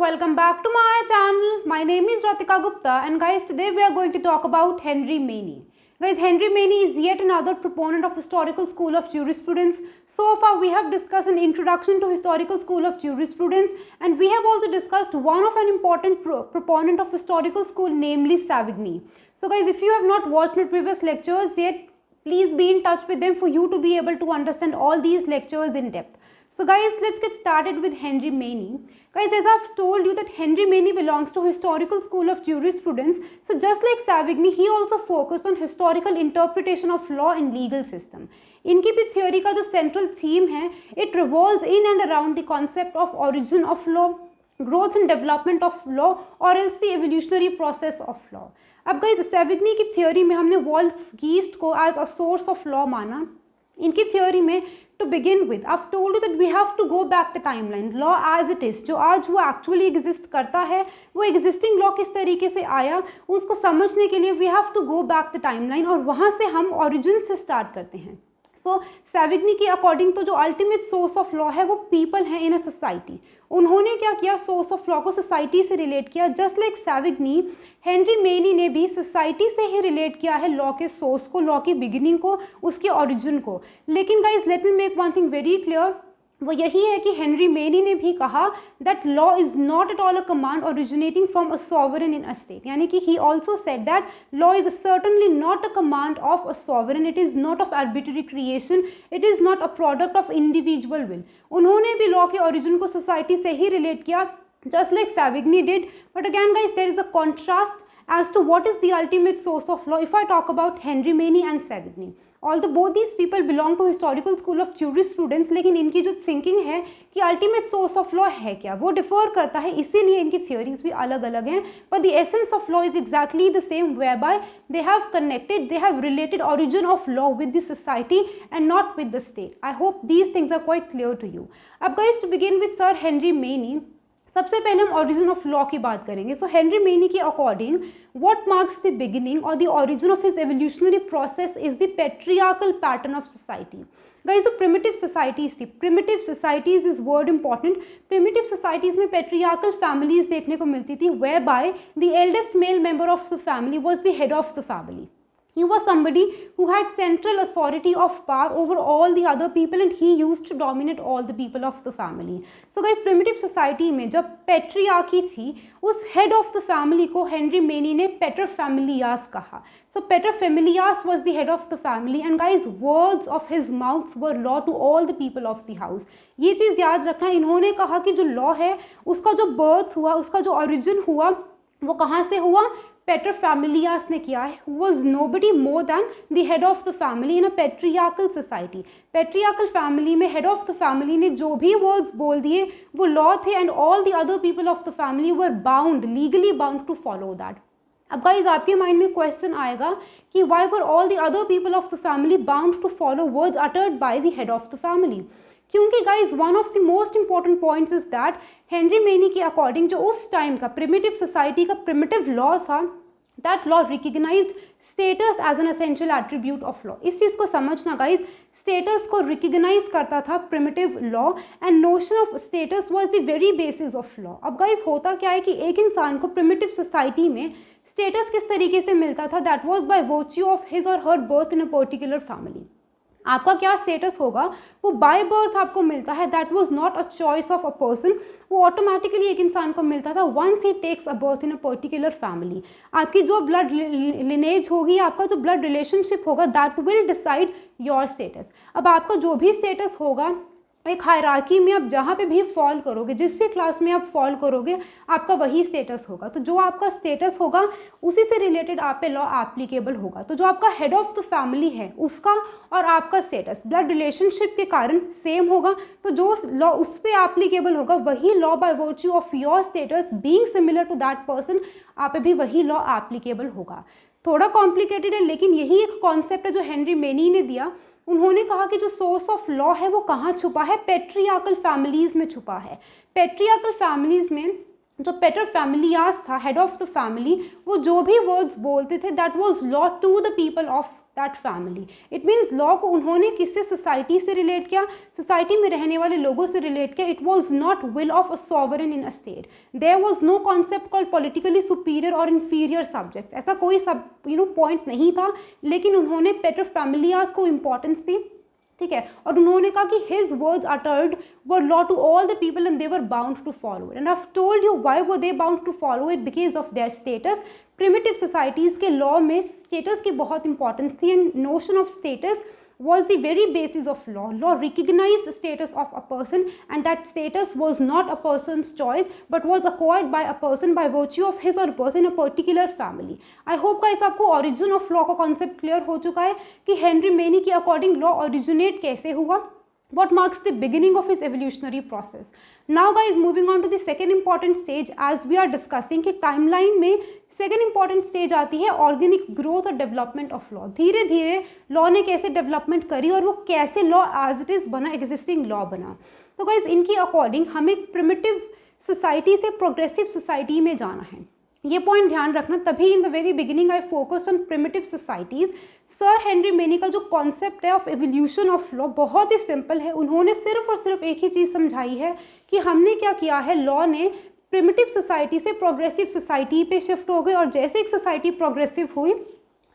welcome back to my channel. My name is Ratika Gupta and guys, today we are going to talk about Henry Maine. Guys, Henry Maine is yet another proponent of historical school of jurisprudence. So far we have discussed an introduction to historical school of jurisprudence, and we have also discussed one of an important proponent of historical school, namely Savigny. So guys, if you have not watched my previous lectures yet, please be in touch with them for you to be able to understand all these lectures in depth. So guys, let's get started with Henry Maine. Guys, as I've told you that Henry Maine belongs to historical school of jurisprudence. So just like Savigny, he also focused on historical interpretation of law and legal system. इनकी भी theory का जो central theme है, it revolves in and around the concept of origin of law, growth and development of law, or else the evolutionary process of law. अब guys, Savigny की theory में हमने Wallace-Gist को as a source of law माना. इनकी theory में to begin with, I've told you that we have to go back the timeline. Law as it is, जो आज वो actually exist करता है, वो existing law किस तरीके से आया, उसको समझने के लिए we have to go back the timeline और वहाँ से हम origin से start करते हैं. So, Savigny के अकॉर्डिंग तो जो अल्टीमेट सोर्स ऑफ लॉ है वो पीपल है इन अ सोसाइटी. उन्होंने क्या किया, सोर्स ऑफ लॉ को सोसाइटी से रिलेट किया. Just like Savigny, Henry Maine ने भी सोसाइटी से ही रिलेट किया है लॉ के सोर्स को, लॉ की बिगिनिंग को, उसके ओरिजिन को. लेकिन guys let me make one thing very clear, वो यही है कि हेनरी मेनी ने भी कहा that law is not at all a command originating from a sovereign in a state. यानी कि he also said that law is certainly not a command of a sovereign, it is not of arbitrary creation, it is not a product of individual will. उन्होंने भी law के origin को society से ही relate किया, just like Savigny did. But again guys, there is a contrast as to what is the ultimate source of law if I talk about Henry Maine and Savigny. Although both these people belong to historical school of jurisprudence, लेकिन इनकी जो thinking है कि ultimate source of law है क्या, वो differ करता है, इसीलिए इनकी थ्योरीज भी अलग अलग हैं. But the essence of law is exactly the same, whereby they have connected, they have related origin of law with the society and not with the state. I hope these things are quite clear to you. अब guys, to begin with sir Henry Maine, सबसे पहले हम origin of law की बात करेंगे. So Henry Maine के according what marks the beginning और the origin of his evolutionary process is the patriarchal pattern of society. Guys, जो primitive societies थी, primitive societies is word important. Primitive societies में patriarchal families देखने को मिलती थी, where by the eldest male member of the family was the head of the family. He was somebody who had central authority of power over all the other people and he used to dominate all the people of the family. So guys, primitive society में जब patriarchy थी, उस head of the family को Henry Maine ने paterfamilias कहा. So paterfamilias was the head of the family and guys, words of his mouth were law to all the people of the house. ये चीज़ याद रखना, इन्होंने कहा कि जो law है उसका जो birth हुआ, उसका जो origin हुआ, वो कहाँ से हुआ, पेटरफैमिलियास ने किया है. was nobody more than the head of the family in a patriarchal society. Patriarchal family में हेड ऑफ द फैमिली ने जो भी वर्ड्स बोल दिए वो लॉ थे and all the other people of the family were bound, legally bound to follow that. अब guys, आपके माइंड में क्वेश्चन आएगा कि why were all the other people of the family bound to follow words uttered by the head of the family. क्योंकि guys one of the most important points is that Henry Maine के according जो उस time का primitive society का primitive law था, that law recognised status as an essential attribute of law. इस चीज़ को समझना गाइज, स्टेटस को रिकग्नाइज करता था primitive law and notion of status was the very basis of law. अब गाइज होता क्या है कि एक इंसान को प्रिमिटिव सोसाइटी में स्टेटस किस तरीके से मिलता था, that was by virtue of his और her birth in a particular family. आपका क्या स्टेटस होगा वो बाय बर्थ आपको मिलता है, that was not a choice of a person, वो ऑटोमेटिकली एक इंसान को मिलता था once he takes a birth in a particular family. आपकी जो ब्लड लिनेज होगी, आपका जो ब्लड रिलेशनशिप होगा, that will decide your status. अब आपका जो भी स्टेटस होगा, एक हायरार्की में आप जहाँ पे भी फॉल करोगे, जिस भी क्लास में आप फॉल करोगे, आपका वही स्टेटस होगा. तो जो आपका स्टेटस होगा उसी से रिलेटेड आप पे लॉ एप्लीकेबल होगा. तो जो आपका हेड ऑफ द फैमिली है उसका और आपका स्टेटस ब्लड रिलेशनशिप के कारण सेम होगा, तो जो लॉ उस पर एप्लीकेबल होगा वही law by virtue of your status being similar to that person आप पे भी वही लॉ एप्लीकेबल होगा. थोड़ा कॉम्प्लिकेटेड है, लेकिन यही एक कॉन्सेप्ट है जो हेनरी मेनी ने दिया. उन्होंने कहा कि जो सोर्स ऑफ लॉ है वो कहाँ छुपा है, पेट्रियार्कल फैमिलीज में छुपा है. पेट्रियार्कल फैमिलीज में जो पेटरफैमिलियास था, हेड ऑफ द फैमिली, वो जो भी वर्ड्स बोलते थे that was law to the people of that family. It means law को उन्होंने किससे, सोसाइटी से रिलेट किया, सोसाइटी में रहने वाले लोगों से रिलेट किया। It was not will of a sovereign in a state, there was no concept called politically superior और इन्फीरियर सब्जेक्ट्स, ऐसा कोई सब पॉइंट नहीं था, लेकिन उन्होंने पेटर फैमिलियाज को इंपॉर्टेंस दी, ठीक है। और उन्होंने कहा कि his words uttered were law to all the people and they were bound to follow it. And I have told you why were they bound to follow it, because of their status. Primitive societies के law में status की बहुत importance थी, and notion of status was the very basis of law. Law recognized status of a person, and that status was not a person's choice but was acquired by a person by virtue of his or birth in a particular family. I hope guys आपको origin of law का concept clear हो चुका है कि Henry Maine के according law originate कैसे हुआ, what marks the beginning of his evolutionary process. Now guys, moving on to the second important stage as we are discussing कि timeline में सेकेंड इंपॉर्टेंट स्टेज आती है ऑर्गेनिक ग्रोथ और development of law. धीरे धीरे law ने कैसे development करी और वो कैसे लॉ एज इट इज़ बना, एग्जिस्टिंग लॉ बना। तो गाइज इनकी अकॉर्डिंग हमें प्रिमिटिव सोसाइटी से प्रोग्रेसिव सोसाइटी में जाना है, ये पॉइंट ध्यान रखना। तभी in the very beginning I focused on primitive societies. Sir Henry many का जो कॉन्सेप्ट है ऑफ एवोल्यूशन ऑफ लॉ बहुत ही सिंपल है। उन्होंने सिर्फ और सिर्फ एक ही चीज़ समझाई है कि हमने क्या किया है, लॉ ने प्रिमिटिव सोसाइटी से प्रोग्रेसिव सोसाइटी पे शिफ्ट हो गए, और जैसे एक सोसाइटी प्रोग्रेसिव हुई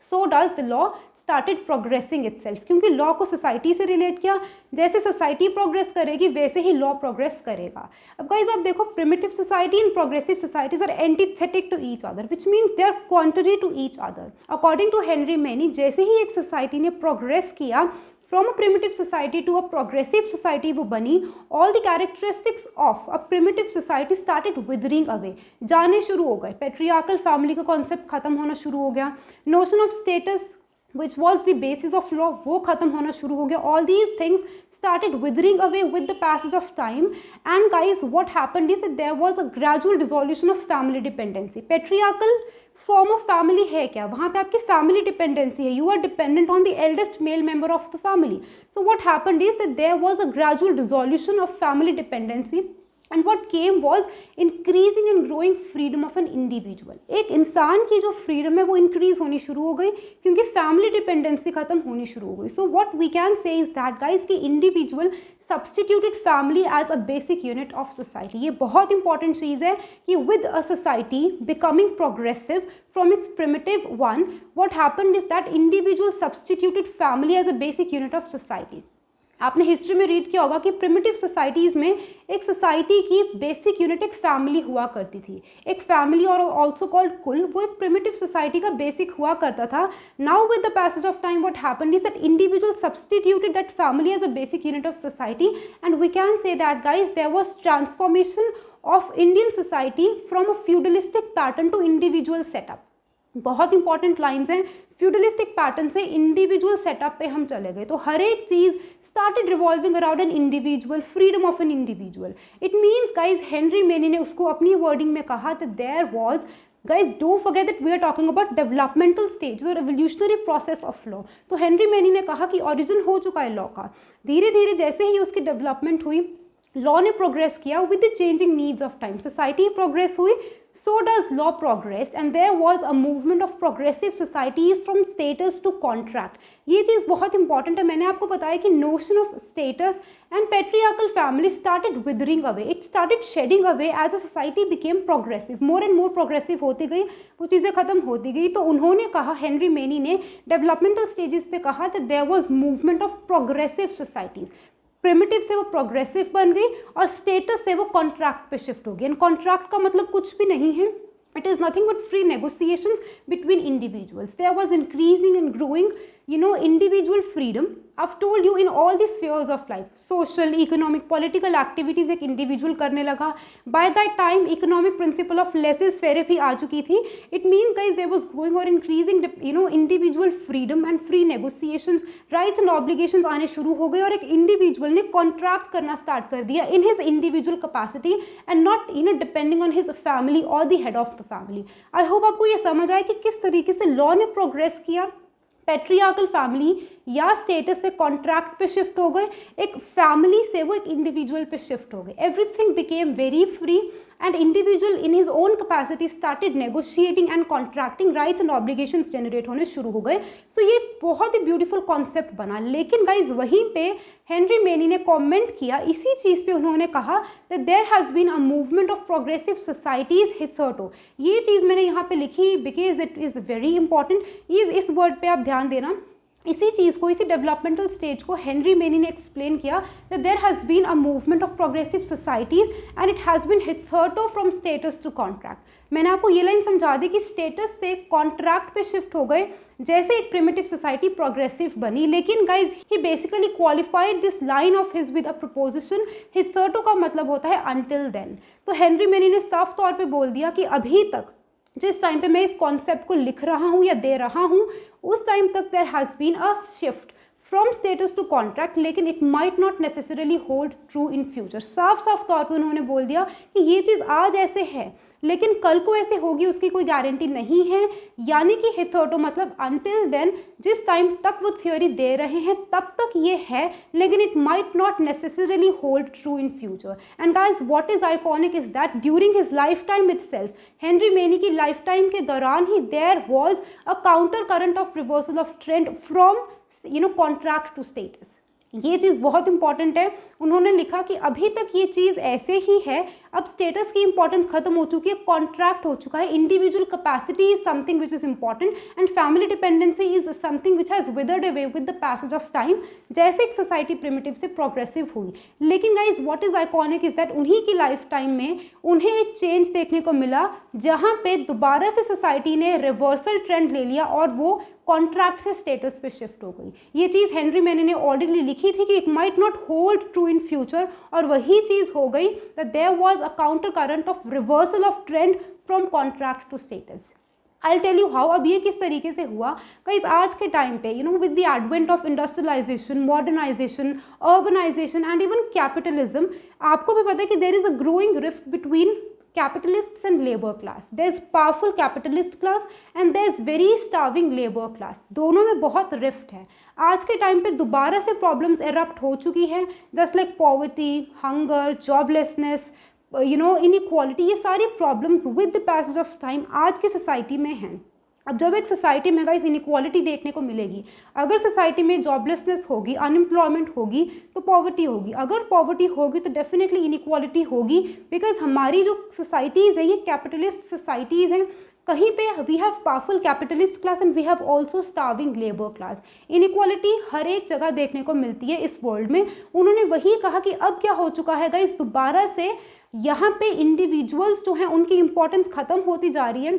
so does the law started progressing itself, क्योंकि लॉ को सोसाइटी से रिलेट किया। जैसे सोसाइटी प्रोग्रेस करेगी वैसे ही लॉ प्रोग्रेस करेगा। अब गाइस आप देखो, primitive society and progressive societies are antithetic to each other, which means they are contrary to each other. According to Henry Maine, जैसे ही एक सोसाइटी ने प्रोग्रेस किया from a primitive society to a progressive society वो बनी, all the characteristics of a primitive society started withering away, जाने शुरू हो गए। पेट्रियार्कल फैमिली का कॉन्सेप्ट खत्म होना शुरू हो गया, notion of status which was the basis of law वो खत्म होना शुरू हो गया। all these things started withering away with the passage of time, and guys what happened is that there was a gradual dissolution of family dependency. patriarchal form of family है क्या, वहाँ पे आपकी फैमिली डिपेंडेंसी है, you are dependent on the eldest male member of the family. So what happened is that there was a gradual dissolution of family dependency, and what came was increasing and growing freedom of an individual. एक इंसान की जो freedom है वो increase होनी शुरू हो गई क्योंकि फैमिली डिपेंडेंसी खत्म होनी शुरू हो गई। So what we can say is that guys कि individual substituted family as a basic unit of society। ये बहुत इंपॉर्टेंट चीज़ है कि with a society becoming progressive from its primitive one, what happened is that individual substituted family as a basic unit of society। आपने history में read किया होगा कि primitive societies में एक सोसाइटी की बेसिक यूनिट एक फैमिली हुआ करती थी। एक फैमिली और ऑल्सो कॉल्ड कुल, वो एक प्रिमिटिव सोसाइटी का बेसिक हुआ करता था। Now with the passage of time what happened is that individual substituted that family as a basic unit of society, and we can say that guys there was transformation of Indian society from a feudalistic pattern to individual setup. बहुत important lines हैं, feudalistic pattern से individual setup पे हम चले गए। तो हर एक चीज़ started revolving around an individual, freedom of an individual. It means guys Henry Maine ने उसको अपनी वर्डिंग में कहा that there was, guys don't forget that we are talking about developmental stages और evolutionary process of law। तो Henry Maine ने कहा कि ओरिजिन हो चुका है लॉ का, धीरे धीरे जैसे ही उसकी डेवलपमेंट हुई लॉ ने प्रोग्रेस किया with the changing needs of time. Society progress हुई, so does law progressed, and there was a movement of progressive societies from status to contract। ये चीज़ बहुत इंपॉर्टेंट है। मैंने आपको बताया कि notion of status and patriarchal family started withering away, it started shedding away as a society became progressive, more and more progressive होती गई, वो चीज़ें खत्म होती गई। तो उन्होंने कहा, हेनरी मेनी ने डेवलपमेंटल स्टेजेस पे कहा that there was movement of progressive societies। Primitive से वो प्रोग्रेसिव बन गई और स्टेटस से वो कॉन्ट्रैक्ट पे शिफ्ट हो गई। एंड कॉन्ट्रैक्ट का मतलब कुछ भी नहीं है, it is nothing but free negotiations between individuals। There was increasing and growing individual freedom। I've told you in all the spheres of life, social, economic, political activities एक individual करने लगा। By that time economic principle of laissez-faire भी आ चुकी थी। It means guys there was growing or increasing individual freedom and free negotiations, rights and obligations आने शुरू हो गए और एक individual ने contract करना start कर दिया in his individual capacity and not depending on his family or the head of the family। I hope आपको ये समझ आए कि किस तरीके से लॉ ने प्रोग्रेस किया। पेट्रियार्कल फैमिली या स्टेटस से कॉन्ट्रैक्ट पे शिफ्ट हो गए, एक फैमिली से वो एक इंडिविजुअल पे शिफ्ट हो गए। Everything became very free and individual in his own capacity started negotiating and contracting rights and obligations generate होने शुरू हो गए. So ये बहुत ही ब्यूटीफुल कॉन्सेप्ट बना. लेकिन गाइज वहीं पे हेनरी मेनी ने कमेंट किया, इसी चीज़ पे उन्होंने कहा that there has been a movement of progressive societies hitherto. ये चीज़ मैंने यहाँ पे लिखी because it is very important. इस वर्ड पे आप ध्यान देना. इसी चीज़ को, इसी डेवलपमेंटल स्टेज को हेनरी मेनी ने एक्सप्लेन किया that there has been a movement of progressive societies and it has been hitherto from status to contract. मैंने आपको ये लाइन समझा दी कि स्टेटस से कॉन्ट्रैक्ट पे शिफ्ट हो गए जैसे एक प्रिमिटिव सोसाइटी प्रोग्रेसिव बनी. लेकिन guys he basically qualified this line of his with a proposition. Hitherto का मतलब होता है अनटिल देन. तो हेनरी मेनी ने साफ तौर पे बोल दिया कि अभी तक जिस टाइम पे मैं इस कॉन्सेप्ट को लिख रहा हूँ या दे रहा हूँ उस टाइम तक there has been a shift from status to contract, लेकिन it might not necessarily hold true in future. साफ साफ तौर पे उन्होंने बोल दिया कि ये चीज़ आज ऐसे है लेकिन कल को ऐसे होगी उसकी कोई गारंटी नहीं है. यानी कि हिथर्टो मतलब अनटिल देन, जिस टाइम तक वो थ्योरी दे रहे हैं तब तक ये है, लेकिन it might not necessarily hold true in future. And guys what is iconic is that during his lifetime itself, Henry Maine की लाइफ टाइम के दौरान ही there was a counter current of reversal of trend from contract to status. ये चीज़ बहुत important है. उन्होंने लिखा कि अभी तक ये चीज़ ऐसे ही है, अब स्टेटस की इंपॉर्टेंस खत्म हो चुकी है, कॉन्ट्रैक्ट हो चुका है. Individual capacity is something which is important and family dependency is something which has withered away with the passage of time, जैसे एक सोसाइटी प्रिमिटिव से प्रोग्रेसिव हुई. लेकिन guys what is iconic is that उन्हीं की लाइफ टाइम में उन्हें एक चेंज देखने को मिला जहाँ पे दोबारा से सोसाइटी ने रिवर्सल ट्रेंड ले लिया और वो कॉन्ट्रैक्ट से स्टेटस पे शिफ्ट हो गई. ये चीज़ हेनरी मेनी ने ऑलरेडी लिखी थी कि it might not hold true in future, और वही चीज़ हो गई that there was a counter current of reversal of trend from contract to status. I tell you how. अब ये किस तरीके से हुआ गाइस, आज के टाइम पे with the advent of industrialisation, modernisation, urbanisation and even capitalism, आपको भी पता है कि there is a growing rift between capitalists and labor class. There's powerful capitalist class and there's very starving labor class. दोनों में बहुत rift है. आज के टाइम पे दोबारा से प्रॉब्लम्स एरप्ट हो चुकी हैं, just like poverty, hunger, joblessness, inequality. ये सारी problems with the passage of time आज की सोसाइटी में हैं. अब जब एक सोसाइटी में गाइस इनइक्वालिटी देखने को मिलेगी, अगर सोसाइटी में जॉबलेसनेस होगी, अनएम्प्लॉयमेंट होगी तो पॉवर्टी होगी. अगर पॉवर्टी होगी तो डेफिनेटली इनइक्वालिटी होगी, बिकॉज हमारी जो सोसाइटीज़ हैं ये कैपिटलिस्ट सोसाइटीज़ हैं. कहीं पे we have powerful capitalist class and we have also starving labour class. Inequality हर एक जगह देखने को मिलती है इस वर्ल्ड में. उन्होंने वही कहा कि अब क्या हो चुका है गाइस, दोबारा से यहाँ पे इंडिविजुअल्स जो हैं उनकी इंपॉर्टेंस ख़त्म होती जा रही है,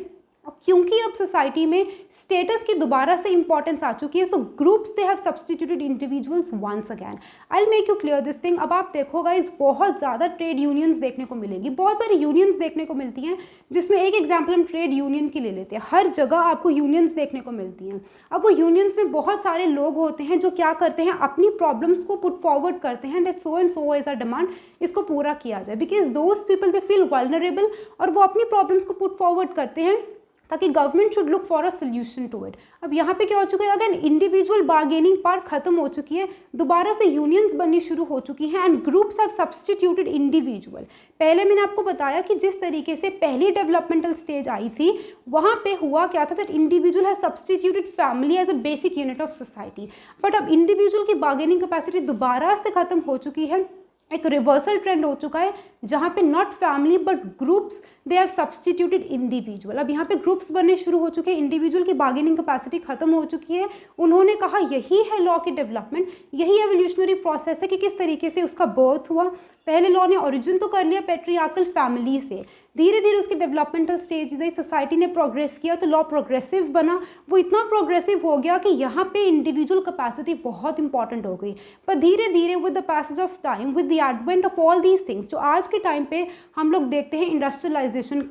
क्योंकि अब सोसाइटी में स्टेटस की दोबारा से इंपॉर्टेंस आ चुकी है. So groups they have substituted individuals once again. I will make you clear this thing. अब आप देखो गाइस, बहुत ज़्यादा ट्रेड यूनियंस देखने को मिलेंगी, बहुत सारी यूनियंस देखने को मिलती हैं, जिसमें एक एग्जाम्पल हम ट्रेड यूनियन की ले लेते हैं. हर जगह आपको यूनियंस देखने को मिलती हैं. अब वो यूनियंस में बहुत सारे लोग होते हैं जो क्या करते हैं, अपनी प्रॉब्लम्स को पुट फॉरवर्ड करते हैं that so and so is a demand, इसको पूरा किया जाए. Because those people they feel vulnerable और वो अपनी प्रॉब्लम्स को पुट फॉरवर्ड करते हैं ताकि government should look for a solution to it. अब यहाँ पे क्या हो चुका है, अगर इंडिविजुअल बार्गेनिंग पार्ट खत्म हो चुकी है, दोबारा से यूनियंस बननी शुरू हो चुकी हैं and groups have substituted individual. पहले मैंने आपको बताया कि जिस तरीके से पहली डेवलपमेंटल स्टेज आई थी वहाँ पे हुआ क्या था, that individual has substituted family as a basic unit of society. But अब इंडिविजुअल की बार्गेनिंग कैपेसिटी दोबारा से खत्म हो चुकी है, एक रिवर्सल ट्रेंड हो चुका है जहाँ पे not family but groups they have substituted individual. अब यहाँ पे ग्रुप्स बनने शुरू हो चुके हैं, इंडिविजुअल की बार्गेनिंग कैपेसिटी खत्म हो चुकी है. उन्होंने कहा यही है लॉ की डेवलपमेंट, यही एवोल्यूशनरी प्रोसेस है कि किस तरीके से उसका बर्थ हुआ. पहले लॉ ने ओरिजिन तो कर लिया पैट्रियार्कल फैमिली से, धीरे धीरे उसकी डेवलपमेंटल स्टेज आई, सोसाइटी ने प्रोग्रेस किया तो लॉ प्रोग्रेसिव बना. वो इतना प्रोग्रेसिव हो गया कि यहाँ पे इंडिविजुअल कैपेसिटी बहुत इंपॉर्टेंट हो गई. पर धीरे धीरे with the passage of time, with the advent of all these things, जो आज के टाइम पे हम लोग देखते हैं, इंडस्ट्रियलाइजेशन,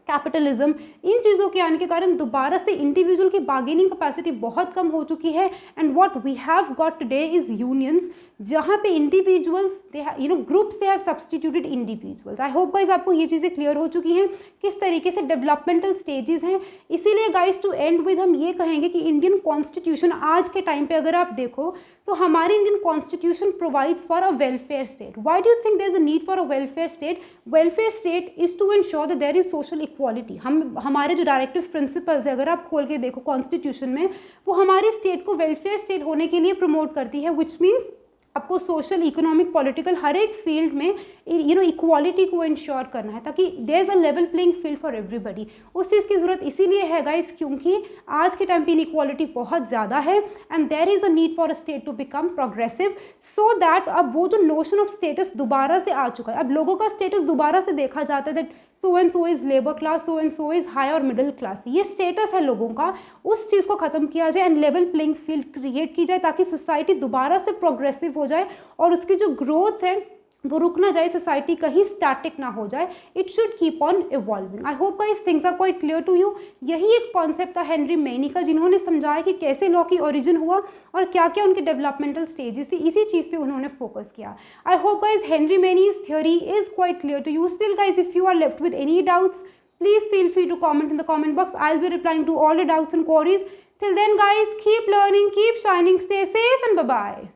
कैपिटलिज्म, इन चीज़ों के आने के कारण दोबारा से इंडिविजुअल की बार्गेनिंग कैपेसिटी बहुत कम हो चुकी है. And what we have got today is unions, जहाँ पे individuals groups they have substituted individuals. I hope guys आपको ये चीज़ें क्लियर हो चुकी हैं किस तरीके से डेवलपमेंटल स्टेजेस हैं। इसीलिए गाइज टू एंड विद हम ये कहेंगे कि इंडियन कॉन्स्टिट्यूशन आज के टाइम पे अगर आप देखो तो हमारी Indian constitution provides for a welfare state. Why do you think there is a need for a welfare state? Welfare state is to ensure that there is social equality. हमारे जो डायरेक्टिव प्रिंसिपल्स है अगर आप खोल के देखो constitution में, वो हमारी स्टेट को वेलफेयर स्टेट होने के लिए प्रमोट करती है, विच मीन्स आपको सोशल, इकोनॉमिक, पॉलिटिकल हर एक फील्ड में इक्वालिटी को इंश्योर करना है ताकि there is a level playing field for everybody. उस चीज़ की ज़रूरत इसीलिए है गाइस क्योंकि आज के टाइम पे इनइक्वालिटी बहुत ज़्यादा है and there is a need for a state to become progressive so that अब वो जो नोशन ऑफ स्टेटस दोबारा से आ चुका है, अब लोगों का स्टेटस दोबारा से देखा जाता है that so and so is labour class, so and so is high और मिडिल क्लास। ये स्टेटस है लोगों का, उस चीज़ को ख़त्म किया जाए and level playing field create की जाए ताकि सोसाइटी दोबारा से प्रोग्रेसिव हो जाए और उसकी जो ग्रोथ है वो रुक ना जाए, सोसाइटी कहीं स्टैटिक ना हो जाए, it should keep on evolving. I hope guys things are quite clear to you. यही एक कॉन्सेप्ट था हेनरी मेनी का, जिन्होंने समझाया कि कैसे लॉ की ओरिजिन हुआ और क्या क्या उनके डेवलपमेंटल स्टेजेस थी, इसी चीज़ पे उन्होंने फोकस किया। I hope guys Henry Maine's theory is quite clear to you. Still guys if you are left with any doubts please feel free to comment in the comment box. I'll be replying to all your doubts and queries. Till then guys, keep learning, keep shining, stay safe and bye bye.